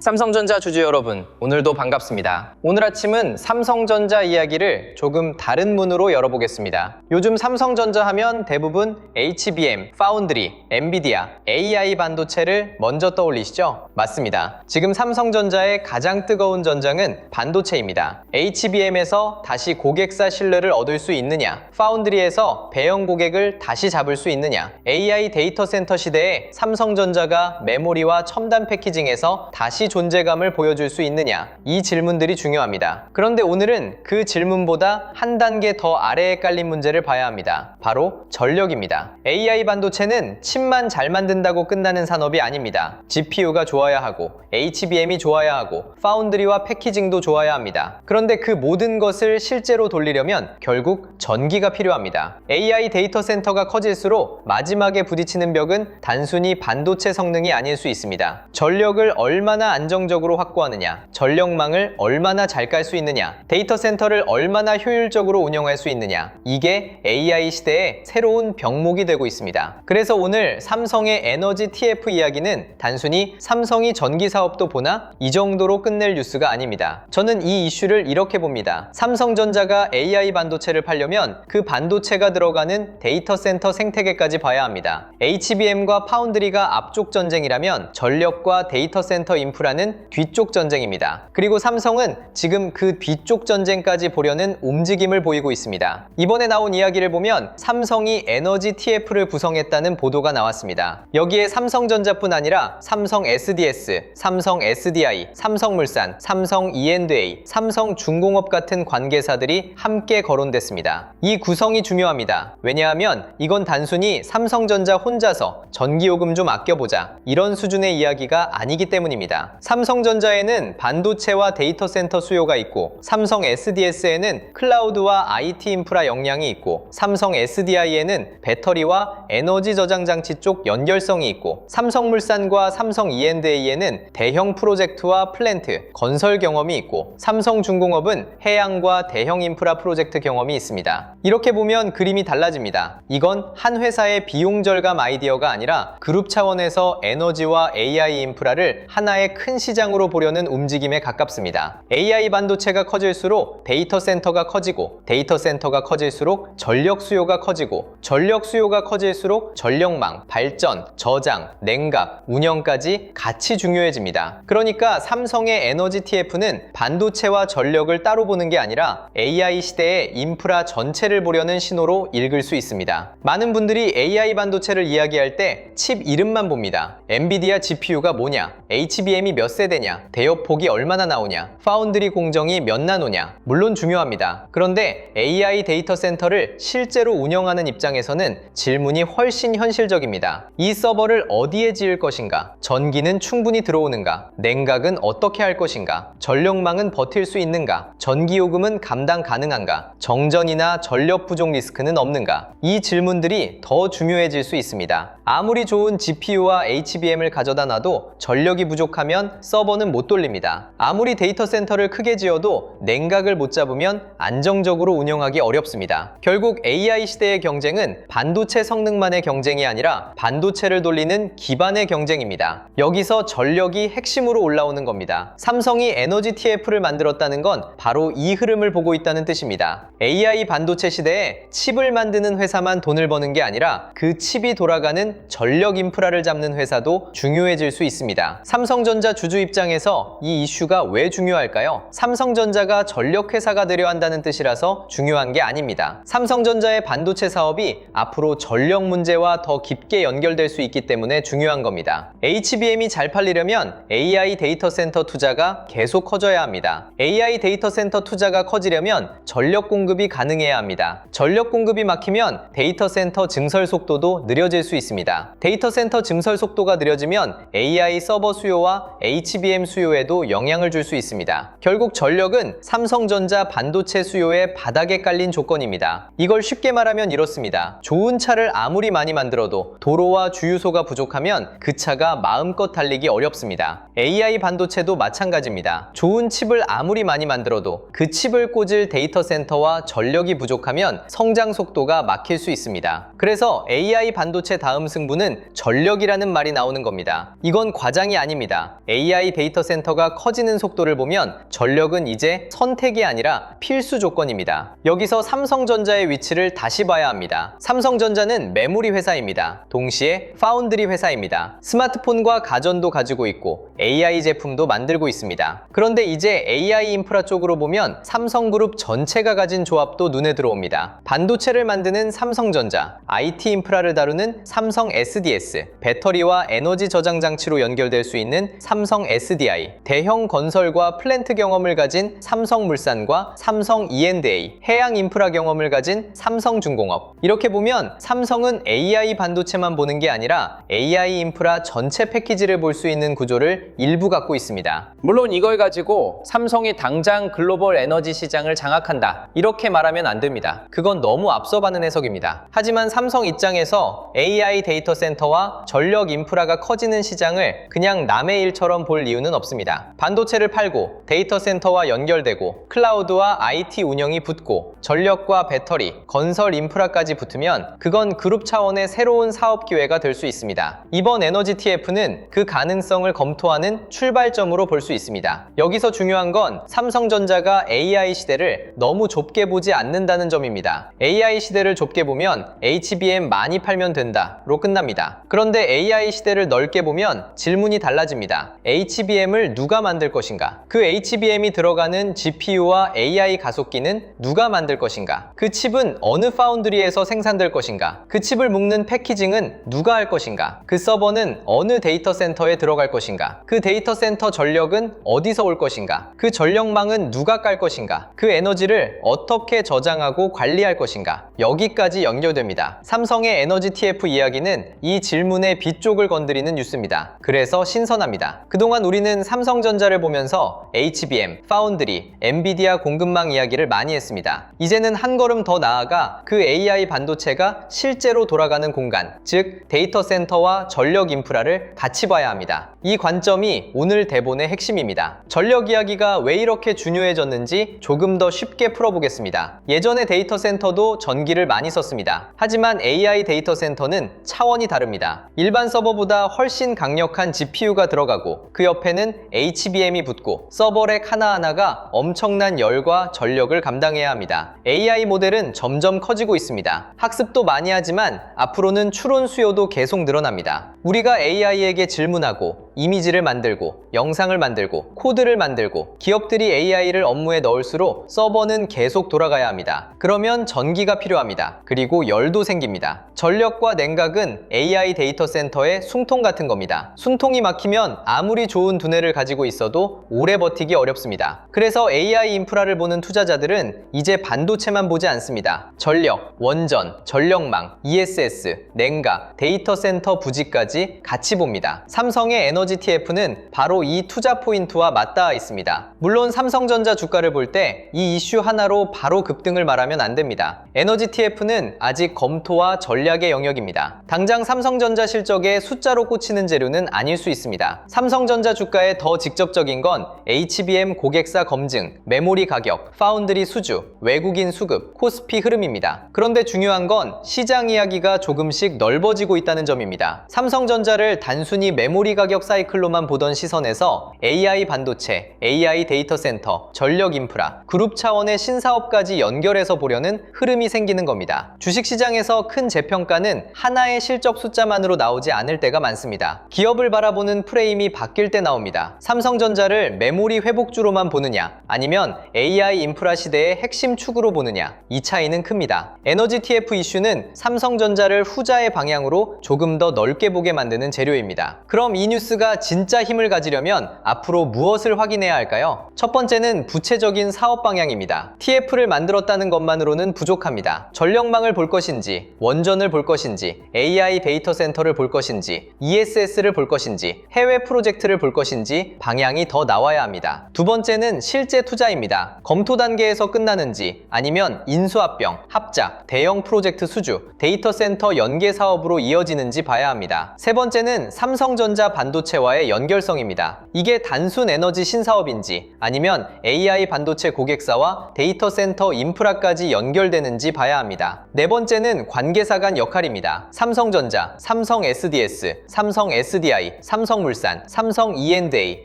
삼성전자 주주 여러분, 오늘도 반갑습니다. 오늘 아침은 삼성전자 이야기를 조금 다른 문으로 열어보겠습니다. 요즘 삼성전자 하면 대부분 HBM, 파운드리, 엔비디아, AI 반도체를 먼저 떠올리시죠? 맞습니다. 지금 삼성전자의 가장 뜨거운 전장은 반도체입니다. HBM에서 다시 고객사 신뢰를 얻을 수 있느냐, 파운드리에서 배영 고객을 다시 잡을 수 있느냐, AI 데이터 센터 시대에 삼성전자가 메모리와 첨단 패키징에서 다시 존재감을 보여줄 수 있느냐, 이 질문들이 중요합니다. 그런데 오늘은 그 질문보다 한 단계 더 아래에 깔린 문제를 봐야 합니다. 바로 전력입니다. AI 반도체는 칩만 잘 만든다고 끝나는 산업이 아닙니다. GPU가 좋아야 하고 HBM이 좋아야 하고 파운드리와 패키징도 좋아야 합니다. 그런데 그 모든 것을 실제로 돌리려면 결국 전기가 필요합니다. AI 데이터 센터가 커질수록 마지막에 부딪히는 벽은 단순히 반도체 성능이 아닐 수 있습니다. 전력을 얼마나 안정적으로 확보하느냐, 전력망을 얼마나 잘 깔 수 있느냐, 데이터 센터를 얼마나 효율적으로 운영할 수 있느냐, 이게 AI 시대의 새로운 병목이 되고 있습니다. 그래서 오늘 삼성의 에너지 TF 이야기는 단순히 삼성이 전기 사업도 보나? 이 정도로 끝낼 뉴스가 아닙니다. 저는 이 이슈를 이렇게 봅니다. 삼성전자가 AI 반도체를 팔려면 그 반도체가 들어가는 데이터 센터 생태계까지 봐야 합니다. HBM과 파운드리가 앞쪽 전쟁이라면 전력과 데이터 센터 인프라는 뒤쪽 전쟁입니다. 그리고 삼성은 지금 그 뒤쪽 전쟁까지 보려는 움직임을 보이고 있습니다. 이번에 나온 이야기를 보면 삼성이 에너지 TF를 구성했다는 보도가 나왔습니다. 여기에 삼성전자뿐 아니라 삼성 SDS, 삼성 SDI, 삼성물산, 삼성 E&A, 삼성중공업 같은 관계사들이 함께 거론됐습니다. 이 구성이 중요합니다. 왜냐하면 이건 단순히 삼성전자 혼자서 전기요금 좀 아껴보자 이런 수준의 이야기가 아니기 때문입니다. 삼성전자에는 반도체와 데이터 센터 수요가 있고 삼성 SDS에는 클라우드와 IT 인프라 역량이 있고 삼성 SDI에는 배터리와 에너지 저장 장치 쪽 연결성이 있고 삼성물산과 삼성 E&A에는 대형 프로젝트와 플랜트, 건설 경험이 있고 삼성중공업은 해양과 대형 인프라 프로젝트 경험이 있습니다. 이렇게 보면 그림이 달라집니다. 이건 한 회사의 비용 절감 아이디어가 아니라 그룹 차원에서 에너지와 AI 인프라를 하나의 큰 시장으로 보려는 움직임에 가깝습니다. AI 반도체가 커질수록 데이터 센터가 커지고 데이터 센터가 커질수록 전력 수요가 커지고 전력 수요가 커질수록 전력망, 발전, 저장, 냉각, 운영까지 같이 중요해집니다. 그러니까 삼성의 에너지 TF는 반도체와 전력을 따로 보는 게 아니라 AI 시대의 인프라 전체를 보려는 신호로 읽을 수 있습니다. 많은 분들이 AI 반도체를 이야기할 때 칩 이름만 봅니다. 엔비디아 GPU가 뭐냐, HBM이 몇 세대냐, 대역폭이 얼마나 나오냐, 파운드리 공정이 몇 나노냐, 물론 중요합니다. 그런데 AI 데이터 센터를 실제로 운영하는 입장에서는 질문이 훨씬 현실적입니다. 이 서버를 어디에 지을 것인가, 전기는 충분히 들어오는가, 냉각은 어떻게 할 것인가, 전력망은 버틸 수 있는가, 전기요금은 감당 가능한가, 정전이나 전력 부족 리스크는 없는가, 이 질문들이 더 중요해질 수 있습니다. 아무리 좋은 GPU와 HBM을 가져다 놔도 전력이 부족하면 서버는 못 돌립니다. 아무리 데이터 센터를 크게 지어도 냉각을 못 잡으면 안정적으로 운영하기 어렵습니다. 결국 AI 시대의 경쟁은 반도체 성능만의 경쟁이 아니라 반도체를 돌리는 기반의 경쟁입니다. 여기서 전력이 핵심으로 올라오는 겁니다. 삼성이 에너지 TF를 만들었다는 건 바로 이 흐름을 보고 있다는 뜻입니다. AI 반도체 시대에 칩을 만드는 회사만 돈을 버는 게 아니라 그 칩이 돌아가는 전력 인프라를 잡는 회사도 중요해질 수 있습니다. 삼성전자 주주 입장에서 이 이슈가 왜 중요할까요? 삼성전자가 전력 회사가 되려 한다는 뜻이라서 중요한 게 아닙니다. 삼성전자의 반도체 사업이 앞으로 전력 문제와 더 깊게 연결될 수 있기 때문에 중요한 겁니다. HBM이 잘 팔리려면 AI 데이터 센터 투자가 계속 커져야 합니다. AI 데이터 센터 투자가 커지려면 전력 공급이 가능해야 합니다. 전력 공급이 막히면 데이터 센터 증설 속도도 느려질 수 있습니다. 데이터 센터 증설 속도가 느려지면 AI 서버 수요와 HBM 수요에도 영향을 줄 수 있습니다. 결국 전력은 삼성전자 반도체 수요의 바닥에 깔린 조건입니다. 이걸 쉽게 말하면 이렇습니다. 좋은 차를 아무리 많이 만들어도 도로와 주유소가 부족하면 그 차가 마음껏 달리기 어렵습니다. AI 반도체도 마찬가지입니다. 좋은 칩을 아무리 많이 만들어도 그 칩을 꽂을 데이터 센터와 전력이 부족하면 성장 속도가 막힐 수 있습니다. 그래서 AI 반도체 다음 승부는 전력이라는 말이 나오는 겁니다. 이건 과장이 아닙니다. AI 데이터 센터가 커지는 속도를 보면 전력은 이제 선택이 아니라 필수 조건입니다. 여기서 삼성전자의 위치를 다시 봐야 합니다. 삼성전자는 메모리 회사입니다. 동시에 파운드리 회사입니다. 스마트폰과 가전도 가지고 있고 AI 제품도 만들고 있습니다. 그런데 이제 AI 인프라 쪽으로 보면 삼성그룹 전체가 가진 조합도 눈에 들어옵니다. 반도체를 만드는 삼성전자, IT 인프라를 다루는 삼성 SDS, 배터리와 에너지 저장 장치로 연결될 수 있는 삼성 SDI, 대형 건설과 플랜트 경험을 가진 삼성물산과 삼성 E&A, 해양 인프라 경험을 가진 삼성중공업. 이렇게 보면 삼성은 AI 반도체만 보는 게 아니라 AI 인프라 전체 패키지를 볼 수 있는 구조를 일부 갖고 있습니다. 물론 이걸 가지고 삼성이 당장 글로벌 에너지 시장을 장악한다, 이렇게 말하면 안 됩니다. 그건 너무 앞서가는 해석입니다. 하지만 삼성 입장에서 AI 데이터 센터와 전력 인프라가 커지는 시장을 그냥 남의 일처럼 볼 이유는 없습니다. 반도체를 팔고 데이터 센터와 연결되고 클라우드와 IT 운영이 붙고 전력과 배터리, 건설 인프라까지 붙으면 그건 그룹 차원의 새로운 사업 기회가 될 수 있습니다. 이번 에너지 TF는 그 가능성을 검토하는 출발점으로 볼 수 있습니다. 여기서 중요한 건 삼성전자가 AI 시대를 너무 좁게 보지 않는다는 점입니다. AI 시대를 좁게 보면 HBM 많이 팔면 된다로 끝납니다. 그런데 AI 시대를 넓게 보면 질문이 달라집니다. HBM을 누가 만들 것인가? 그 HBM이 들어가는 GPU와 AI 가속기는 누가 만들 것인가? 그 칩은 어느 파운드리에서 생산될 것인가? 그 칩을 묶는 패키징은 누가 할 것인가? 그 서버는 어느 데이터 센터에 들어갈 것인가? 그 데이터 센터 전력은 어디서 올 것인가? 그 전력망은 누가 깔 것인가? 그 에너지를 어떻게 저장하고 관리할 것인가? 여기까지 연결됩니다. 삼성의 에너지 TF 이야기는 이 질문의 B쪽을 건드리는 뉴스입니다. 그래서 신선합니다. 그동안 우리는 삼성전자를 보면서 HBM, 파운드리, 엔비디아 공급망 이야기를 많이 했습니다. 이제는 한 걸음 더 나아가 그 AI 반도체가 실제로 돌아가는 공간, 즉 데이터 센터와 전력 인프라를 같이 봐야 합니다. 이 관점이 오늘 대본의 핵심입니다. 전력 이야기가 왜 이렇게 중요해졌는지 조금 더 쉽게 풀어보겠습니다. 예전의 데이터 센터도 전기를 많이 썼습니다. 하지만 AI 데이터 센터는 차원이 다릅니다. 일반 서버보다 훨씬 강력한 GPU가 들어가고 그 옆에는 HBM이 붙고 서버렉 하나하나가 엄청난 열과 전력을 감당해야 합니다. AI 모델은 점점 커지고 있습니다. 학습도 많이 하지만 앞으로는 추론 수요도 계속 늘어납니다. 우리가 AI에게 질문하고 이미지를 만들고 영상을 만들고 코드를 만들고 기업들이 AI를 업무에 넣을수록 서버는 계속 돌아가야 합니다. 그러면 전기가 필요합니다. 그리고 열도 생깁니다. 전력과 냉각은 AI 데이터 센터의 숨통 같은 겁니다. 숨통이 막히면 아무리 좋은 두뇌를 가지고 있어도 오래 버티기 어렵습니다. 그래서 AI 인프라를 보는 투자자들은 이제 반도체만 보지 않습니다. 전력, 원전, 전력망, ESS, 냉각, 데이터 센터 부지까지 같이 봅니다. 삼성의 에너지 TF는 바로 이 투자 포인트와 맞닿아 있습니다. 물론 삼성전자 주가를 볼 때 이 이슈 하나로 바로 급등을 말하면 안 됩니다. 에너지 TF는 아직 검토와 전략의 영역입니다. 당장 삼성전자 실적에 숫자로 꽂히는 재료는 아닐 수 있습니다. 삼성전자 주가에 더 직접적인 건 HBM 고객사 검증, 메모리 가격, 파운드리 수주, 외국인 수급, 코스피 흐름입니다. 그런데 중요한 건 시장 이야기가 조금씩 넓어지고 있다는 점입니다. 삼성전자를 단순히 메모리 가격 사이클로만 보던 시선에서 AI 반도체, AI 데이터 센터, 전력 인프라, 그룹 차원의 신사업까지 연결해서 보려는 흐름이 생기는 겁니다. 주식시장에서 큰 재평가는 하나의 실적 숫자만으로 나오지 않을 때가 많습니다. 기업을 바라보는 프레임이 바뀔 때 나옵니다. 삼성전자를 메모리 회복주로만 보느냐, 아니면 AI 인프라 시대의 핵심 축으로 보느냐, 이 차이는 큽니다. 에너지 TF 이슈는 삼성전자를 후자의 방향으로 조금 더 넓게 보게 만드는 재료입니다. 그럼 이 뉴스가 진짜 힘을 가지려면 앞으로 무엇을 확인해야 할까요? 첫 번째는 구체적인 사업 방향입니다. TF를 만들었다는 것만으로는 부족합니다. 전력망을 볼 것인지, 원전을 볼 것인지, AI 데이터 센터를 볼 것인지, ESS를 볼 것인지, 해외 프로젝트를 볼 것인지 방향이 더 나와야 합니다. 두 번째는 실제 투자입니다. 검토 단계에서 끝나는지, 아니면 인수합병, 합작, 대형 프로젝트 수주, 데이터 센터 연계 사업으로 이어지는지 봐야 합니다. 세 번째는 삼성전자 반도체와의 연결성입니다. 이게 단순 에너지 신사업인지 아니면 AI 반도체 고객사와 데이터 센터 인프라까지 연결되는지 봐야 합니다. 네 번째는 관계사 간 역할입니다. 삼성전자, 삼성 SDS, 삼성 SDI, 삼성물산, 삼성 E&A,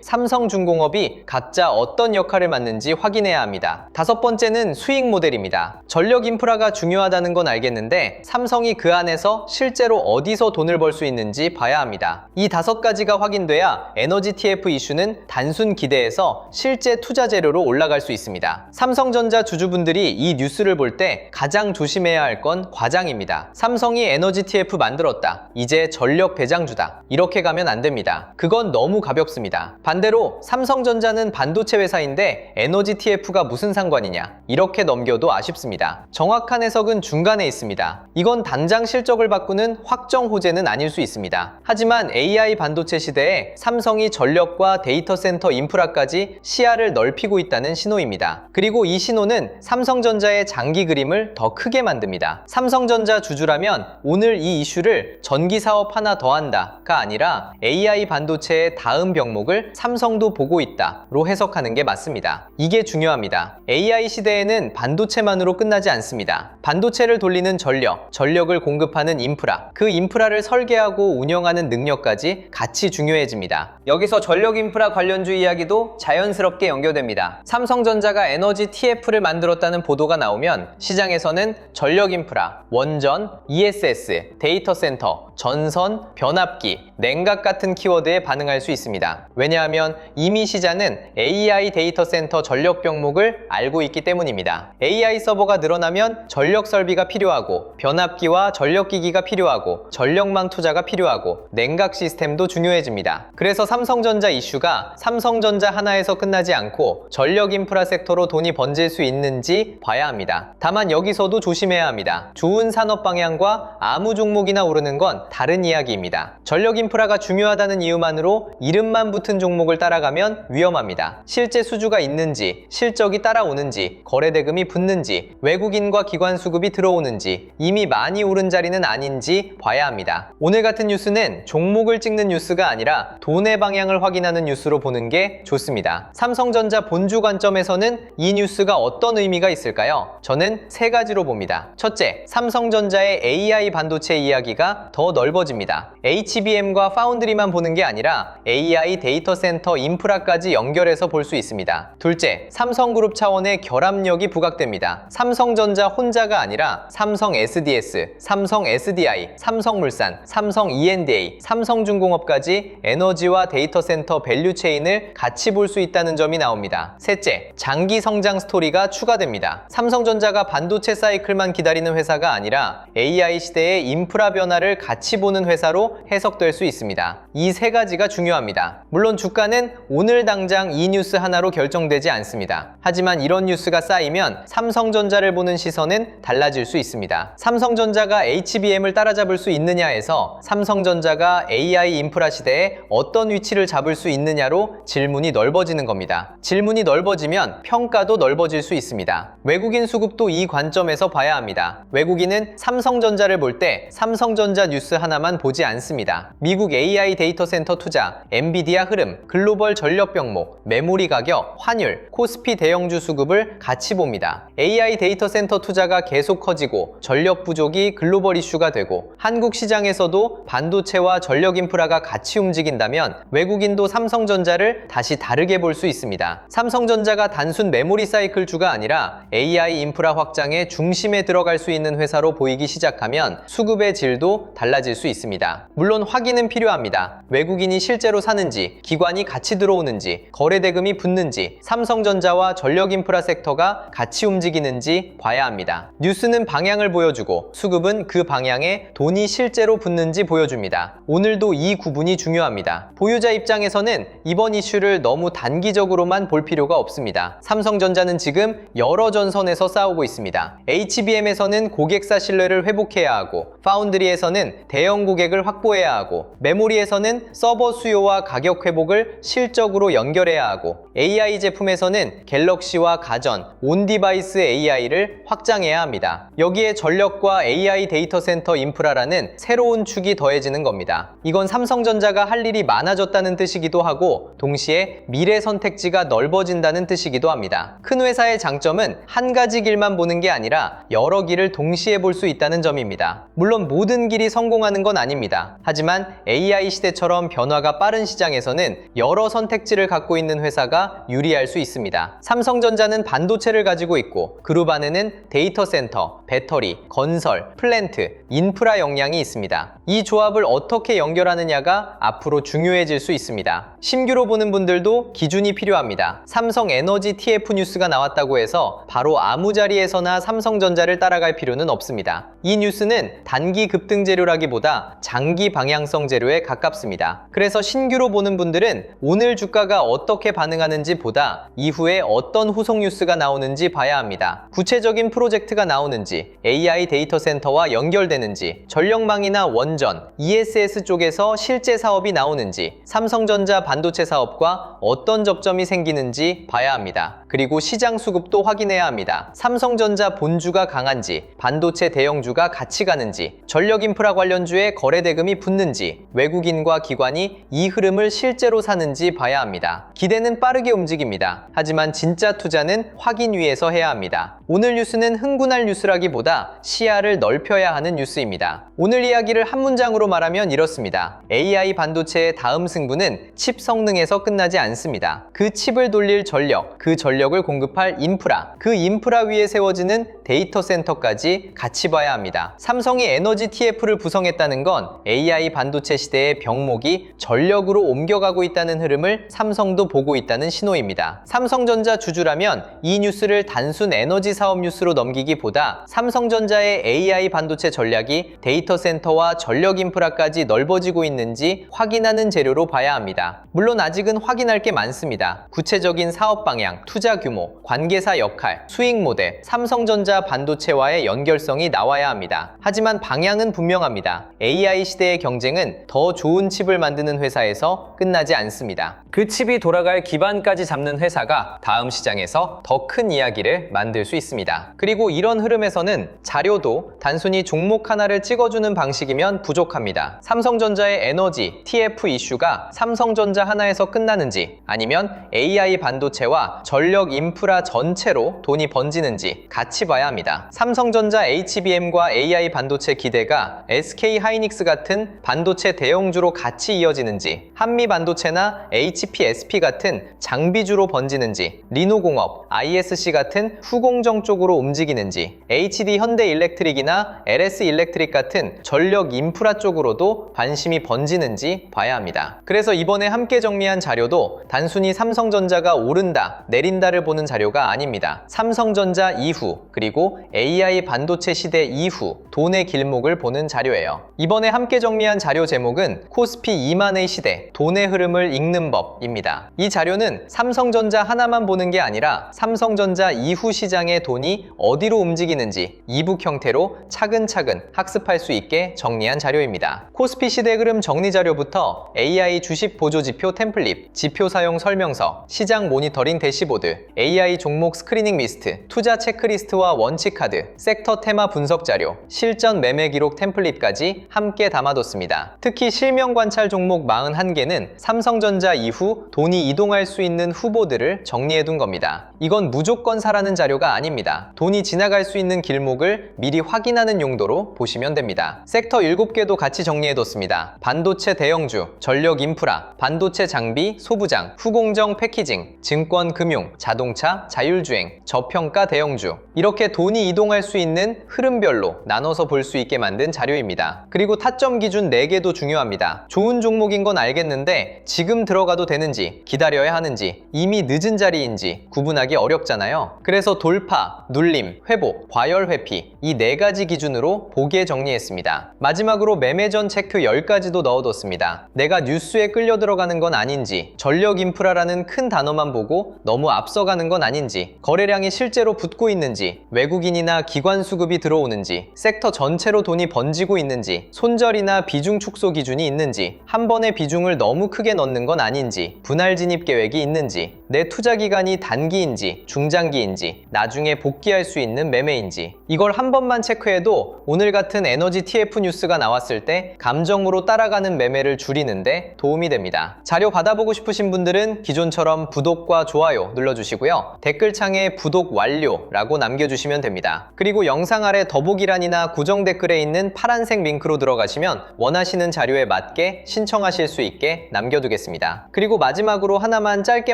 삼성중공업이 각자 어떤 역할을 맡는지 확인해야 합니다. 다섯 번째는 수익 모델입니다. 전력 인프라가 중요하다는 건 알겠는데 삼성이 그 안에서 실제로 어디서 돈을 벌 수 있는지 봐야 합니다. 이 다섯 가지가 확인돼야 에너지 TF 이슈는 단순 기대에서 실제 투자 재료로 올라갈 수 있습니다. 삼성전자 주주분들이 이 뉴스를 볼 때 가장 조심해야 할 건 과장입니다. 삼성이 에너지 TF 만들었다. 이제 전력 배장주다. 이렇게 가면 안 됩니다. 그건 너무 가볍습니다. 반대로 삼성전자는 반도체 회사인데 에너지 TF가 무슨 상관이냐? 이렇게 넘겨도 아쉽습니다. 정확한 해석은 중간에 있습니다. 이건 당장 실적을 바꾸는 확정 호재는 아닐 수 있습니다. 하지만 AI 반도체 시대에 삼성이 전력과 데이터 센터 인프라까지 시야를 넓히고 있다는 신호입니다. 그리고 이 신호는 삼성전자의 장기 그림을 더 크게 만듭니다. 삼성전자 주주라면 오늘 이 이슈를 전기 사업 하나 더 한다가 아니라 AI 반도체의 다음 병목을 삼성도 보고 있다로 해석하는 게 맞습니다. 이게 중요합니다. AI 시대에는 반도체만으로 끝나지 않습니다. 반도체를 돌리는 전력, 전력을 공급하는 인프라, 그 인프라를 설계하고 운영하는 능력까지 같이 중요해집니다. 여기서 전력 인프라 관련주 이야기도 자연스럽게 연결됩니다. 삼성전자가 에너지 TF를 만들었다는 보도가 나오면 시장에서는 전력 인프라, 원전, ESS, 데이터 센터, 전선, 변압기, 냉각 같은 키워드에 반응할 수 있습니다. 왜냐하면 이미 시장은 AI 데이터 센터 전력 병목을 알고 있기 때문입니다. AI 서버가 늘어나면 전력 설비가 필요하고 변압기와 전력기기가 필요하고 전력망 투자가 필요하고 냉각 시스템도 중요해집니다. 그래서 삼성전자 이슈가 삼성전자 하나에서 끝나지 않고 전력 인프라 섹터로 돈이 번질 수 있는지 봐야 합니다. 다만 여기서도 조심해야 합니다. 좋은 산업 방향과 아무 종목이나 오르는 건 다른 이야기입니다. 전력 인프라가 중요하다는 이유만으로 이름만 붙은 종목을 따라가면 위험합니다. 실제 수주가 있는지, 실적이 따라오는지, 거래대금이 붙는지, 외국인과 기관 수급이 들어오는지, 이미 많이 오른 자리는 아닌지 봐야 합니다. 오늘 같은 뉴스는 종목을 찍는 뉴스가 아니라 돈의 방향을 확인하는 뉴스로 보는 게 좋습니다. 삼성전자 본주 관점에서는 이 뉴스가 어떤 의미가 있을까요? 저는 세 가지로 봅니다. 첫째, 삼성전자의 AI 반도체 이야기가 더 넓어집니다. HBM과 파운드리만 보는 게 아니라 AI 데이터 센터 인프라까지 연결해서 볼 수 있습니다. 둘째, 삼성그룹 차원의 결합력이 부각됩니다. 삼성전자 혼자가 아니라 삼성 SDS, 삼성 SDI, 삼성물산, 삼성 E&A, 삼성중공업까지 에너지와 데이터 센터 밸류체인을 같이 볼 수 있다는 점이 나옵니다. 셋째, 장기 성장 스토리가 추가됩니다. 삼성전자가 반도체 사이클만 기다리는 회사가 아니라 AI 시대의 인프라 변화를 같이 보는 회사로 해석될 수 있습니다. 이 세 가지가 중요합니다. 물론 주가는 오늘 당장 이 뉴스 하나로 결정되지 않습니다. 하지만 이런 뉴스가 쌓이면 삼성전자를 보는 시선은 달라질 수 있습니다. 삼성전자가 HBM을 따라잡을 수 있느냐에서 삼성전자가 AI 인프라 시대에 어떤 위치를 잡을 수 있느냐로 질문이 넓어지는 겁니다. 질문이 넓어지면 평가도 넓어질 수 있습니다. 외국인 수급도 이 관점에서 봐야 합니다. 외국인은 삼성전자를 볼 때 삼성전자 뉴스 하나만 보지 않습니다. 미국 AI 데이터 센터 투자, 엔비디아 흐름, 글로벌 전력 병목, 메모리 가격, 환율, 코스피 대형주 수급을 같이 봅니다. AI 데이터 센터 투자가 계속 커지고 전력 부족이 글로벌 이슈가 되고 한국 시장에서도 반도체와 전력 인프라가 같이 움직인다면 외국인도 삼성전자를 다시 다르게 볼 수 있습니다. 삼성전자가 단순 메모리 사이클주가 아니라 AI 인프라 확장의 중심에 들어갈 수 있는 회사로 보이기 시작하면 수급의 질도 달라질 수 있습니다. 물론 확인은 필요합니다. 외국인이 실제로 사는지, 기관이 같이 들어오는지, 거래대금이 붙는지, 삼성전자와 전력 인프라 섹터가 같이 움직이는지 봐야 합니다. 뉴스는 방향을 보여주고 수급은 그 방향에 돈이 실제로 붙는지 보여줍니다. 오늘도 이 구분이 중요합니다. 보유자 입장에서는 이번 이슈를 너무 단기적으로만 볼 필요가 없습니다. 삼성전자는 지금 여러 전선에서 싸우고 있습니다. HBM에서는 고객사 신뢰를 회복해야 하고, 파운드리에서는 대형 고객을 확보해야 하고, 메모리에서는 서버 수요와 가격 회복을 실적으로 연결해야 하고, AI 제품에서는 갤럭시와 가전, 온디바이스 디바이스 AI를 확장해야 합니다. 여기에 전력과 AI 데이터 센터 인프라라는 새로운 축이 더해지는 겁니다. 이건 삼성전자가 할 일이 많아졌다는 뜻이기도 하고 동시에 미래 선택지가 넓어진다는 뜻이기도 합니다. 큰 회사의 장점은 한 가지 길만 보는 게 아니라 여러 길을 동시에 볼 수 있다는 점입니다. 물론 모든 길이 성공하는 건 아닙니다. 하지만 AI 시대처럼 변화가 빠른 시장에서는 여러 선택지를 갖고 있는 회사가 유리할 수 있습니다. 삼성전자는 반도체를 가지고 있고 그룹 안에는 데이터 센터, 배터리, 건설, 플랜트, 인프라 역량이 있습니다. 이 조합을 어떻게 연결하느냐가 앞으로 중요해질 수 있습니다. 심규로 보는 분들도 기준이 필요합니다. 삼성 에너지 TF 뉴스가 나왔다고 해서 바로 아무 자리에서나 삼성전자를 따라갈 필요는 없습니다. 이 뉴스는 단기 급등 재료라기보다 장기 방향성 재료에 가깝습니다. 그래서 신규로 보는 분들은 오늘 주가가 어떻게 반응하는지 보다 이후에 어떤 후속 뉴스가 나오는지 봐야 합니다. 구체적인 프로젝트가 나오는지, AI 데이터 센터와 연결되는지, 전력망이나 원전, ESS 쪽에서 실제 사업이 나오는지, 삼성전자 반도체 사업과 어떤 접점이 생기는지 봐야 합니다. 그리고 시장 수급도 확인해야 합니다. 삼성전자 본주가 강한지, 반도체 대형주가 같이 가는지, 전력 인프라 관련주에 거래 대금이 붙는지, 외국인과 기관이 이 흐름을 실제로 사는지 봐야 합니다. 기대는 빠르게 움직입니다. 하지만 진짜 투자는 확인 위에서 해야 합니다. 오늘 뉴스는 흥분할 뉴스라기보다 시야를 넓혀야 하는 뉴스입니다. 오늘 이야기를 한 문장으로 말하면 이렇습니다. AI 반도체의 다음 승부는 칩 성능에서 끝나지 않습니다. 그 칩을 돌릴 전력, 그 전력을 공급할 인프라, 그 인프라 위에 세워지는 데이터 센터까지 같이 봐야 합니다. 삼성이 에너지 TF를 구성했다는 건 AI 반도체 시대의 병목이 전력으로 옮겨가고 있다는 흐름을 삼성도 보고 있다는 신호입니다. 삼성전자 주주라면 이 뉴스를 단순 에너지 사업 뉴스로 넘기기보다 삼성전자의 AI 반도체 전략이 데이터 센터와 전력 인프라까지 넓어지고 있는지 확인하는 재료로 봐야 합니다. 물론 아직은 확인할 게 많습니다. 구체적인 사업 방향, 투자 규모, 관계사 역할, 수익 모델, 삼성전자 반도체와의 연결성이 나와야 합니다. 하지만 방향은 분명합니다. AI 시대의 경쟁은 더 좋은 칩을 만드는 회사에서 끝나지 않습니다. 그 칩이 돌아갈 기반까지 잡는 회사가 다음 시장에서 더 큰 이야기를 만들 수 있습니다. 그리고 이런 흐름에서는 자료도 단순히 종목 하나를 찍어주는 방식이면 부족합니다. 삼성전자의 에너지, TF 이슈가 삼성전자 하나에서 끝나는지 아니면 AI 반도체와 전력 인프라 전체로 돈이 번지는지 같이 봐야 합니다. 삼성전자 HBM과 AI 반도체 기대가 SK 하이닉스 같은 반도체 대형주로 같이 이어지는지, 한미 반도체나 HPSP 같은 장비주로 번지는지, 리노공업, ISC 같은 후공정 쪽으로 움직이는지, HD 현대 일렉트릭이나 LS 일렉트릭 같은 전력 인프라 쪽으로도 관심이 번지는지 봐야 합니다. 그래서 이번에 함께 정리한 자료도 단순히 삼성전자가 오른다, 내린다를 보는 자료가 아닙니다. 삼성전자 이후, 그리고 AI 반도체 시대 이후 돈의 길목을 보는 자료예요. 이번에 함께 정리한 자료 제목은 코스피 2만의 시대, 돈의 흐름을 읽는 법입니다. 이 자료는 삼성전자 하나만 보는 게 아니라 삼성전자 이후 시장의 돈이 어디로 움직이는지 이북 형태로 차근차근 학습할 수 있게 정리한 자료입니다. 코스피 시대 흐름 정리 자료부터 AI 주식 보조 지표 템플릿, 지표 사용 설명서, 시장 모니터링 대시보드, AI 종목 스크리닝 리스트, 투자 체크리스트와 원칙 카드, 섹터 테마 분석 자료, 실전 매매 기록 템플릿까지 함께 담아뒀습니다. 특히 실명 관찰 종목 41개는 삼성전자 이후 돈이 이동할 수 있는 후보들을 정리해둔 겁니다. 이건 무조건 사라는 자료가 아닙니다. 돈이 지나갈 수 있는 길목을 미리 확인하는 용도로 보시면 됩니다. 섹터 7개도 같이 정리해뒀습니다. 반도체 대형주, 전력 인프라, 반도체 장비, 소부장, 후공정 패키징, 증권 금융, 자동차, 자율주행, 저평가 대형주, 이렇게 돈이 이동할 수 있는 흐름별로 나눠서 볼 수 있게 만든 자료입니다. 그리고 타점 기준 4개도 중요합니다. 좋은 종목인 건 알겠는데 지금 들어가도 되는지, 기다려야 하는지, 이미 늦은 자리인지 구분하기 어렵잖아요. 그래서 돌파, 눌림, 회복, 과열 회피, 이 4가지 기준으로 보기에 정리했습니다. 마지막으로 매매 전 체크 10가지도 넣어뒀습니다. 내가 뉴스에 끌려 들어가는 건 아닌지, 전력 인프라라는 큰 단어만 보고 너무 앞서가는 건 아닌지, 거래량이 실제로 붙고 있는지, 외국인이나 기관 수급이 들어오는지, 섹터 전체로 돈이 번지고 있는지, 손절이나 비중 축소 기준이 있는지, 한 번에 비중을 너무 크게 넣는 건 아닌지, 분할 진입 계획이 있는지, 내 투자 기간이 단기인지 중장기인지 매수인지, 나중에 복귀할 수 있는 매매인지, 이걸 한 번만 체크해도 오늘 같은 에너지 TF 뉴스가 나왔을 때 감정으로 따라가는 매매를 줄이는데 도움이 됩니다. 자료 받아보고 싶으신 분들은 기존처럼 구독과 좋아요 눌러주시고요. 댓글창에 구독 완료라고 남겨주시면 됩니다. 그리고 영상 아래 더보기란이나 고정 댓글에 있는 파란색 링크로 들어가시면 원하시는 자료에 맞게 신청하실 수 있게 남겨두겠습니다. 그리고 마지막으로 하나만 짧게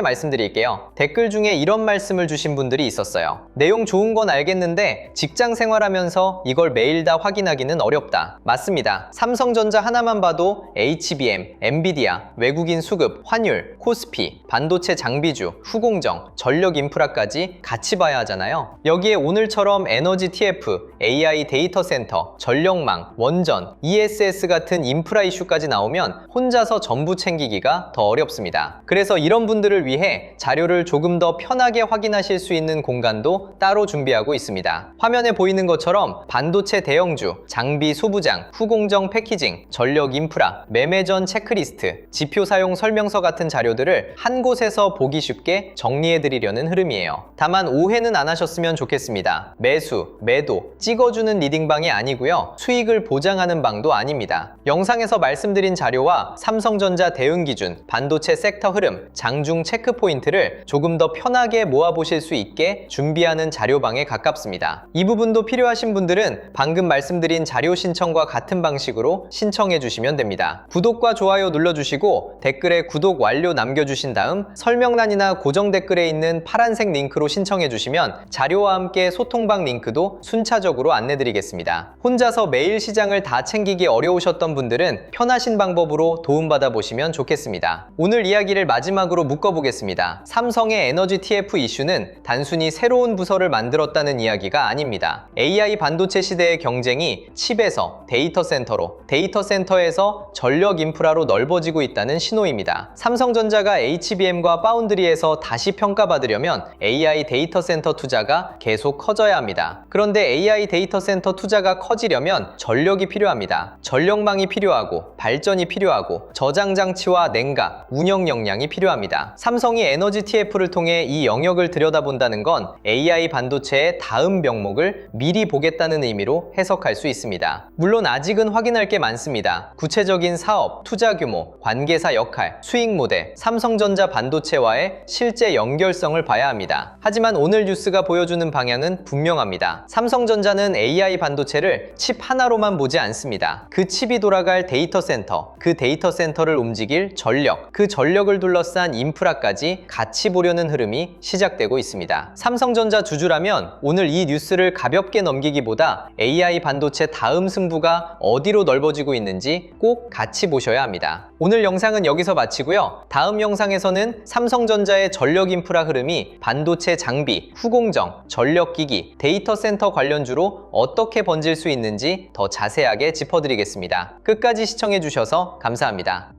말씀드릴게요. 댓글 중에 이런 말씀을 주신 분들이 있었어요. 내용 좋은 건 알겠는데 직장 생활하면서 이걸 매일 다 확인하기는 어렵다. 맞습니다. 삼성전자 하나만 봐도 HBM, 엔비디아, 외국인 수급, 환율, 코스피, 반도체 장비주, 후공정, 전력 인프라까지 같이 봐야 하잖아요. 여기에 오늘처럼 에너지 TF, AI 데이터 센터, 전력망, 원전, ESS 같은 인프라 이슈까지 나오면 혼자서 전부 챙기기가 더 어렵습니다. 그래서 이런 분들을 위해 자료를 조금 더 편하게 확인하실 수 있는 공간도 따로 준비하고 있습니다. 화면에 보이는 것처럼 반도체 대형주, 장비 소부장, 후공정 패키징, 전력 인프라, 매매 전 체크리스트, 지표 사용 설명서 같은 자료들을 한 곳에서 보기 쉽게 정리해 드리려는 흐름이에요. 다만 오해는 안 하셨으면 좋겠습니다. 매수, 매도, 찍어주는 리딩방이 아니고요. 수익을 보장하는 방도 아닙니다. 영상에서 말씀드린 자료와 삼성전자 대응 기준, 반도체 섹터 흐름, 장중 체크 포인트를 조금 더 편하게 모아보실 수 있게 준비하는 자료방에 가깝습니다. 이 부분도 필요하신 분들은 방금 말씀드린 자료 신청과 같은 방식으로 신청해 주시면 됩니다. 구독과 좋아요 눌러주시고 댓글에 구독 완료 남겨주신 다음 설명란이나 고정 댓글에 있는 파란색 링크로 신청해 주시면 자료와 함께 소통방 링크도 순차적으로 안내드리겠습니다. 혼자서 매일 시장을 다 챙기기 어려우셨던 분들은 편하신 방법으로 도움받아 보시면 좋겠습니다. 오늘 이야기를 마지막으로 묶어보겠습니다. 삼성의 에너지 TF 이슈는 단순히 새로운 부서를 만들었다는 이야기가 아닙니다. AI 반도체 시대의 경쟁이 칩에서 데이터 센터로, 데이터 센터에서 전력 인프라로 넓어지고 있다는 신호입니다. 삼성전자가 HBM과 파운드리에서 다시 평가받으려면 AI 데이터 센터 투자가 계속 커져야 합니다. 그런데 AI 데이터 센터 투자가 커지려면 전력이 필요합니다. 전력망이 필요하고 발전이 필요하고 저장 장치와 냉각, 운영 역량이 필요합니다. 삼성이 에너지 TF를 통해 이 영역을 들여다본다는 건 AI 반도체의 다음 병목을 미리 보겠다는 의미로 해석할 수 있습니다. 물론 아직은 확인할 게 많습니다. 구체적인 사업, 투자 규모, 관계사 역할, 수익 모델, 삼성전자 반도체와의 실제 연결성을 봐야 합니다. 하지만 오늘 뉴스가 보여주는 방향은 분명합니다. 삼성전자는 AI 반도체를 칩 하나로만 보지 않습니다. 그 칩이 돌아갈 데이터 센터, 그 데이터 센터를 움직일 전력, 그 전력을 둘러싼 인프라까지 같이 보려는 흐름이 시작되고 있습니다. 삼성전자 주주라면 오늘 이 뉴스를 가볍게 넘기기보다 AI 반도체 다음 승부가 어디로 넓어지고 있는지 꼭 같이 보셔야 합니다. 오늘 영상은 여기서 마치고요. 다음 영상에서는 삼성전자의 전력 인프라 흐름이 반도체 장비, 후공정, 전력기기, 데이터 센터 관련주로 어떻게 번질 수 있는지 더 자세하게 짚어드리겠습니다. 끝까지 시청해주셔서 감사합니다.